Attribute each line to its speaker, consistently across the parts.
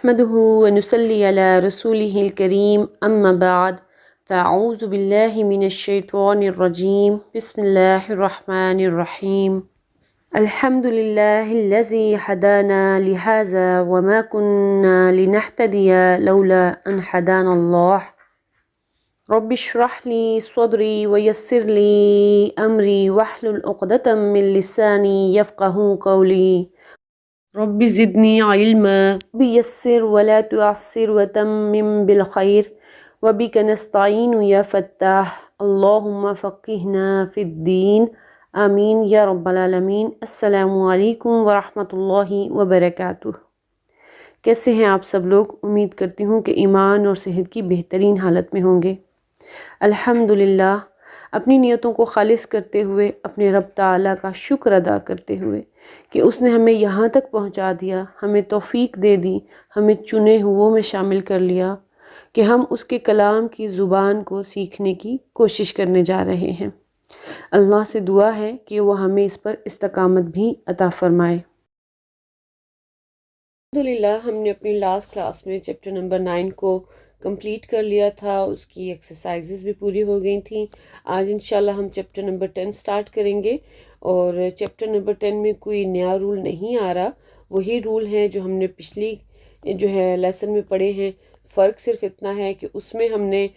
Speaker 1: نحمده ونصلي على رسوله الكريم أما بعد فأعوذ بالله من الشيطان الرجيم بسم الله الرحمن الرحيم الحمد لله الذي هدانا لهذا وما كنا لنهتدي لولا أن هدانا الله رب اشرح لي صدري ويسر لي أمري واحلل عقدة من لساني يفقهوا قولي رب زدني علما بيسر ولا تعسر وتمم بالخير وبك نستعين يا فتاح اللهم فقهنا في الدين آمین یا رب العالمین۔ السلام علیکم ورحمۃ اللہ وبرکاتہ۔ کیسے ہیں آپ سب لوگ؟ امید کرتی ہوں کہ ایمان اور صحت کی بہترین حالت میں ہوں گے۔ الحمدللہ، اپنی نیتوں کو خالص کرتے ہوئے، اپنے رب تعالیٰ کا شکر ادا کرتے ہوئے کہ اس نے ہمیں یہاں تک پہنچا دیا، ہمیں توفیق دے دی، ہمیں چنے ہوئوں میں شامل کر لیا کہ ہم اس کے کلام کی زبان کو سیکھنے کی کوشش کرنے جا رہے ہیں۔ اللہ سے دعا ہے کہ وہ ہمیں اس پر استقامت بھی عطا فرمائے۔ الحمدللہ، ہم نے اپنی لاسٹ کلاس میں چیپٹر نمبر 9 کو کمپلیٹ کر لیا تھا، اس کی ایکسرسائزز بھی پوری ہو گئی تھیں۔ آج انشاءاللہ ہم چیپٹر نمبر 10 سٹارٹ کریں گے، اور چیپٹر نمبر 10 میں کوئی نیا رول نہیں آ رہا، وہی رول ہیں جو ہم نے پچھلی لیسن میں پڑھے ہیں۔ فرق صرف اتنا ہے کہ اس میں ہم نے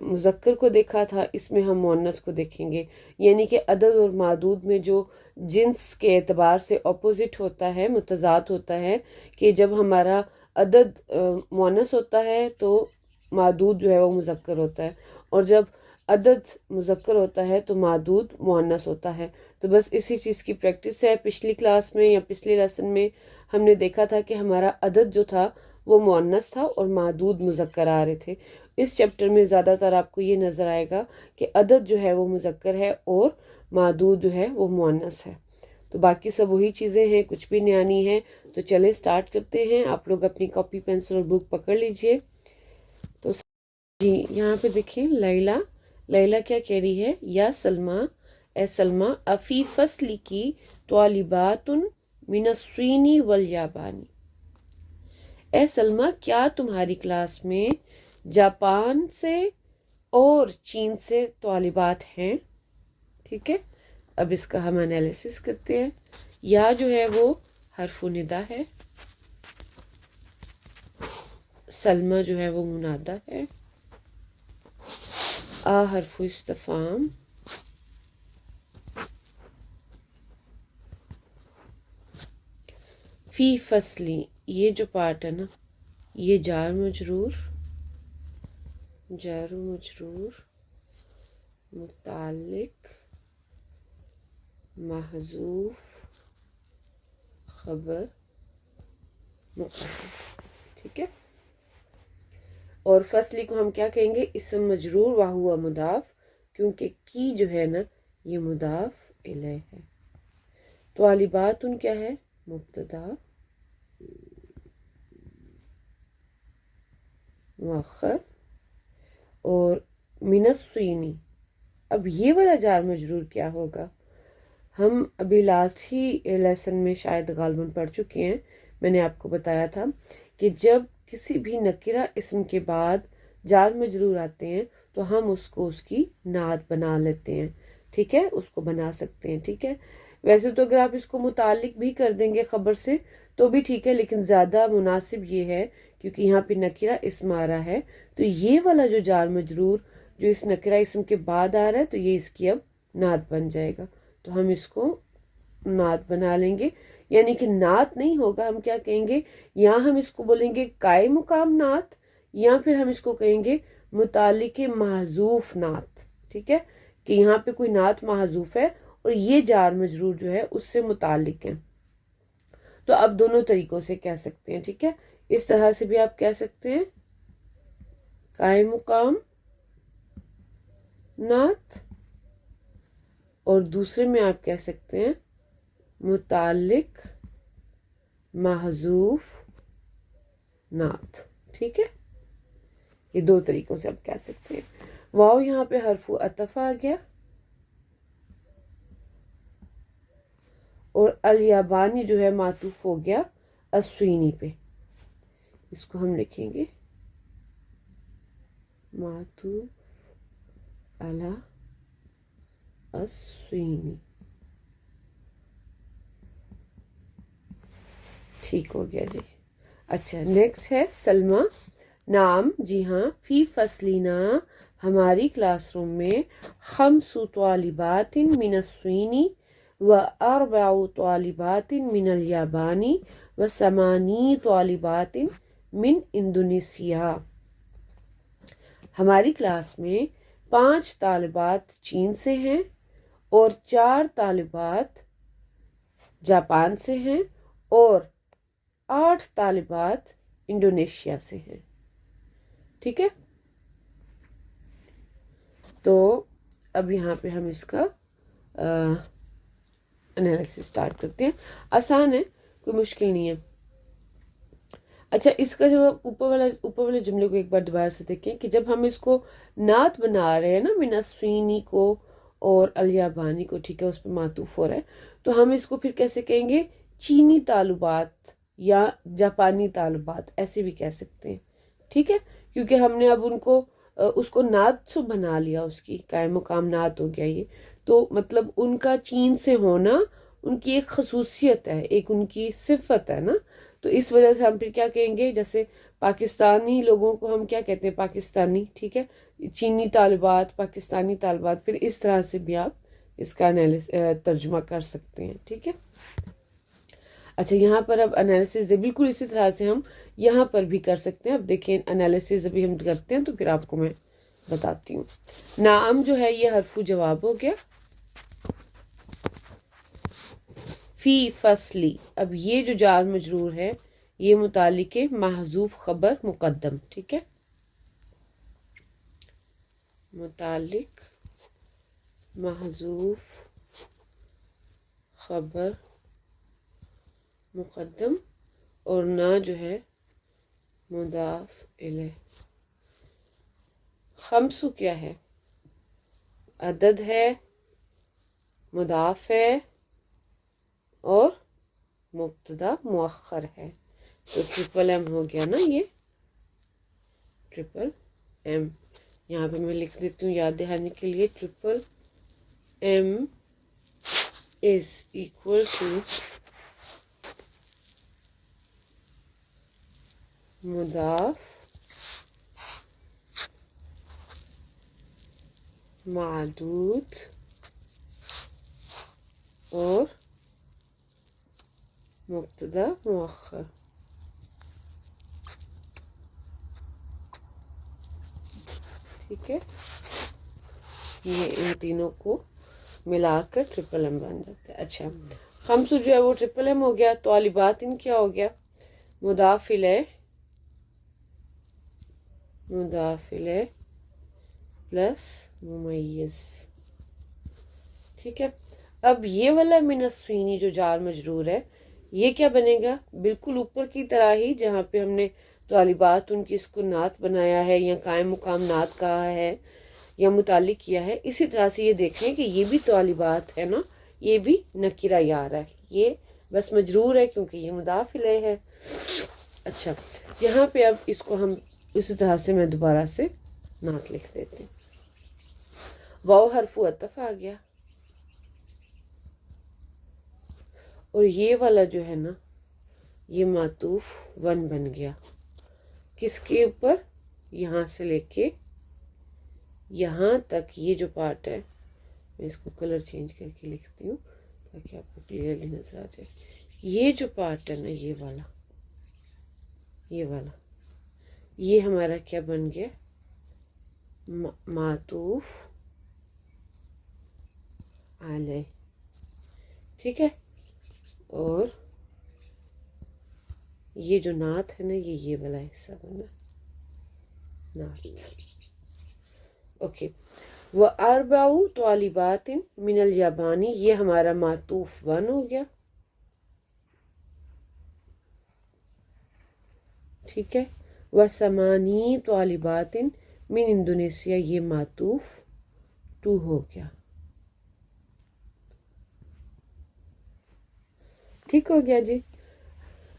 Speaker 1: مذکر کو دیکھا تھا، اس میں ہم مؤنث کو دیکھیں گے، یعنی کہ عدد اور معدود میں جو جنس کے اعتبار سے اپوزٹ ہوتا ہے، متضاد ہوتا ہے، کہ جب ہمارا عدد مؤنث ہوتا ہے تو معدود وہ مذکر ہوتا ہے، اور جب عدد مذکر ہوتا ہے تو معدود مؤنث ہوتا ہے۔ تو بس اسی چیز کی پریکٹس ہے۔ پچھلی کلاس میں یا پچھلے لیسن میں ہم نے دیکھا تھا کہ ہمارا عدد جو تھا وہ مؤنث تھا اور معدود مذکر آ رہے تھے۔ اس چیپٹر میں زیادہ تر آپ کو یہ نظر آئے گا کہ عدد وہ مذکر ہے اور معدود وہ مؤنث ہے۔ تو باقی سب وہی چیزیں ہیں، کچھ بھی نیا نہیں ہے۔ تو چلیں سٹارٹ کرتے ہیں۔ آپ لوگ اپنی کاپی پینسل اور بک پکڑ لیجئے۔ تو جی یہاں پہ دیکھیں، لیلہ کیا کہہ رہی ہے؟ یا سلمہ، اے سلمہ، افی فصل کی طالبات من الصین والیابانی، اے سلمہ کیا تمہاری کلاس میں جاپان سے اور چین سے طالبات ہیں؟ ٹھیک ہے، اب اس کا ہم انالیسس کرتے ہیں۔ یا وہ حرف ندا ہے، سلمہ وہ منادہ ہے، آ حرف استفہام، فی فصلی یہ جو پارٹ ہے نا، یہ جار مجرور متعلق محذوف خبر مقدر، ٹھیک ہے۔ اور فصلی کو ہم کیا کہیں گے؟ اسم مجرور وہو مضاف، کیونکہ کی ہے نا یہ مضاف الیہ ہے۔ طالبات کیا ہے؟ مبتدا مؤخر، اور من الصینی، اب یہ والا جار مجرور کیا ہوگا؟ ہم ابھی لاسٹ ہی لیسن میں شاید غالباً پڑھ چکے ہیں۔ میں نے آپ کو بتایا تھا کہ جب کسی بھی نکرہ اسم کے بعد جار مجرور آتے ہیں تو ہم اس کی نعت بنا لیتے ہیں، ٹھیک ہے، اس کو بنا سکتے ہیں، ٹھیک ہے۔ ویسے تو اگر آپ اس کو متعلق بھی کر دیں گے خبر سے تو بھی ٹھیک ہے، لیکن زیادہ مناسب یہ ہے کیونکہ یہاں پہ نکرہ اسم آ رہا ہے، تو یہ والا جو جار مجرور جو اس نکرہ اسم کے بعد آ رہا ہے تو یہ اس کی اب نعت بن جائے گا، تو ہم اس کو نعت بنا لیں گے۔ یعنی کہ نعت نہیں ہوگا، ہم کیا کہیں گے؟ یا ہم اس کو بولیں گے قائم مقام نعت، یا پھر ہم اس کو کہیں گے متعلق محذوف نعت، ٹھیک ہے، کہ یہاں پہ کوئی نعت محذوف ہے اور یہ جار مجرور اس سے متعلق ہے۔ تو آپ دونوں طریقوں سے کہہ سکتے ہیں، ٹھیک ہے۔ اس طرح سے بھی آپ کہہ سکتے ہیں قائم مقام نعت، اور دوسرے میں آپ کہہ سکتے ہیں متعلق محذوف نعت، ٹھیک ہے۔ یہ دو طریقوں سے آپ کہہ سکتے ہیں۔ واو یہاں پہ حرف عطف آ گیا، اور الیابانی معطوف ہو گیا الصینی پہ، اس کو ہم لکھیں گے معطوف علی الصینی. ٹھیک ہو گیا جی. اچھا نیکسٹ ہے سلمہ. نام جی ہاں، فی فصلینا ہماری کلاس روم میں 5 طالبات من الصینی و 4 طالبات من الیابانی و 8 طالبات من انڈونیسیا. ہماری کلاس میں 5 طالبات چین سے ہیں اور 4 طالبات جاپان سے ہیں اور 8 طالبات انڈونیشیا سے ہیں. ٹھیک ہے، تو اب یہاں پہ ہم اس کا انالیسس اسٹارٹ کرتے ہیں. آسان ہے، کوئی مشکل نہیں ہے. اچھا اس کا جو اوپر والے جملے کو ایک بار دوبارہ سے دیکھیں کہ جب ہم اس کو نعت بنا رہے ہیں نا، من الصینی کو اور الیابانی کو، ٹھیک ہے، اس پہ معطوف ہو رہا ہے، تو ہم اس کو پھر کیسے کہیں گے؟ چینی طالبات یا جاپانی طالبات ایسے بھی کہہ سکتے ہیں. ٹھیک ہے، کیونکہ ہم نے اب ان کو اس کو نعت سے بنا لیا، اس کی قائم مقام نعت ہو گیا یہ. تو مطلب ان کا چین سے ہونا ان کی ایک خصوصیت ہے، ایک ان کی صفت ہے نا. تو اس وجہ سے ہم پھر کیا کہیں گے؟ جیسے پاکستانی لوگوں کو ہم کیا کہتے ہیں؟ پاکستانی. ٹھیک ہے، چینی طالبات، پاکستانی طالبات، پھر اس طرح سے بھی آپ اس کا ترجمہ کر سکتے ہیں. ٹھیک ہے. اچھا یہاں پر اب انالیسز دے، بالکل اسی طرح سے ہم یہاں پر بھی کر سکتے ہیں. اب دیکھیں انالیسز ابھی ہم کرتے ہیں تو پھر آپ کو میں بتاتی ہوں. نعم جو ہے یہ حرف جواب ہو گیا. فی فصلی، اب یہ جو جار مجرور ہے یہ متعلق ہے محذوف خبر مقدم. ٹھیک ہے، متعلق محذوف خبر مقدم اور نہ جو ہے مضاف الیہ. خمسو کیا ہے؟ عدد ہے، مضاف ہے اور مبتدا مؤخر ہے. تو ٹرپل ایم ہو گیا نا، یہ ٹرپل ایم. یہاں پہ میں لکھ دیتی ہوں یاد دہانی کے لیے. Triple M is equal to مضاف معدود اور مبتدا مؤخر. ٹھیک ہے، یہ ان تینوں کو ملا کر ٹرپل ایم بن جاتا ہے. اچھا خمسو جو ہے وہ ٹرپل ایم ہو گیا. طالبات ان کیا ہو گیا؟ مضاف الیہ، مضاف الیہ پلس ممیز. ٹھیک ہے، اب یہ والا من الصینی جو جار مجرور ہے یہ کیا بنے گا؟ بالکل اوپر کی طرح ہی جہاں پہ ہم نے طالبات ان کی اس کو نعت بنایا ہے یا قائم مقام نعت کہا ہے یا متعلق کیا ہے، اسی طرح سے یہ دیکھیں کہ یہ بھی طالبات ہے نا، یہ بھی نکرہ یار ہے، یہ بس مجرور ہے کیونکہ یہ مضاف الیہ ہے. اچھا یہاں پہ اب اس کو ہم اسی طرح سے میں دوبارہ سے نعت لکھ دیتی ہوں. واو حرف عطف آ گیا اور یہ والا جو ہے نا یہ معطوف 1 بن گیا. کس کے اوپر؟ یہاں سے لے کے یہاں تک یہ جو پارٹ ہے، میں اس کو کلر چینج کر کے لکھتی ہوں تاکہ آپ کو کلیئرلی نظر آ جائے. یہ جو پارٹ ہے نا یہ والا یہ ہمارا کیا بن گیا؟ معطوف علیہ. ٹھیک ہے، اور یہ جو نعت ہے نا یہ والا حصہ بنا نعت. اوکے، وَأَرْبَعُ طَالِبَاتٍ مِنَ الْيَابَانِ، یہ ہمارا معطوف 1 ہو گیا. ٹھیک ہے، وَثَمَانِي طَالِبَاتٍ مِنْ انڈونیسیا، یہ معطوف 2 ہو گیا. ٹھیک ہو گیا جی.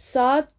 Speaker 1: 7